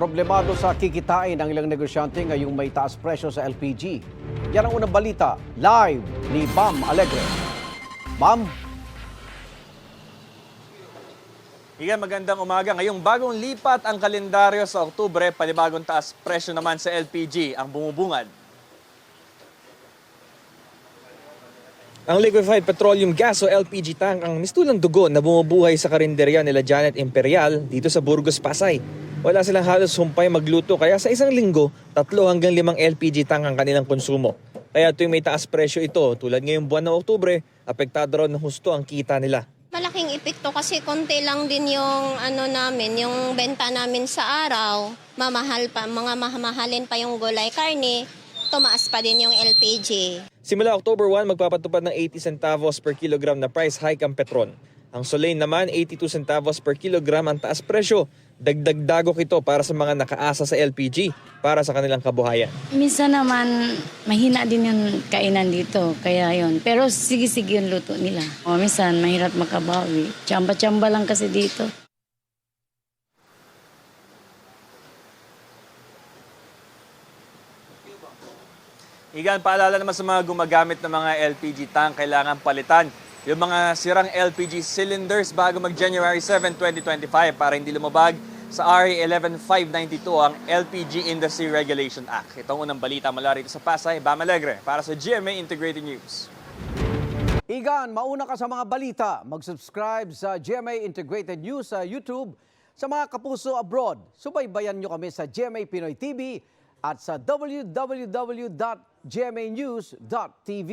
Problemado sa kikitain ng ilang negosyante ngayong may taas presyo sa LPG. Yan ang unang balita, live ni Bam Alegre. Bam? Igan, magandang umaga. Ngayong bagong lipat ang kalendaryo sa Oktubre, panibagong taas presyo naman sa LPG ang bumubungad. Ang liquefied petroleum gas o LPG tank ang mistulang dugo na bumubuhay sa karinderya nila Janet Imperial dito sa Burgos, Pasay. Wala silang halos humpay magluto kaya sa isang linggo, 3 hanggang 5 LPG tank ang kanilang konsumo. Kaya tuwing may taas presyo ito, tulad ngayong buwan ng Oktubre, apektado raw ng husto ang kita nila. Malaking epekto kasi konti lang din yung yung benta namin sa araw. Mamahal pa, mga mamahalin pa yung gulay karne, tumaas pa din yung LPG. Simula October 1, magpapatupad ng 80 centavos per kilogram na price hike ang Petron. Ang Soleil naman, 82 centavos per kilogram ang taas presyo. Dagdag dagok ito para sa mga nakaasa sa LPG para sa kanilang kabuhayan. Minsan naman, mahina din yung kainan dito, kaya yon. Pero sige-sige yung luto nila. O minsan, mahirap makabawi. Tsamba-tsamba lang kasi dito. Igan, paalala naman sa mga gumagamit ng mga LPG tank, kailangan palitan yung mga sirang LPG cylinders bago mag-January 7, 2025 para hindi lumabag sa RA 11592 ang LPG Industry Regulation Act. Ito ang unang balita mula rito sa Pasay, Bam Alegre, para sa GMA Integrated News. Igan, mauna ka sa mga balita. Mag-subscribe sa GMA Integrated News sa YouTube. Sa mga kapuso abroad, subaybayan nyo kami sa GMA Pinoy TV at sa www.gmanews.tv.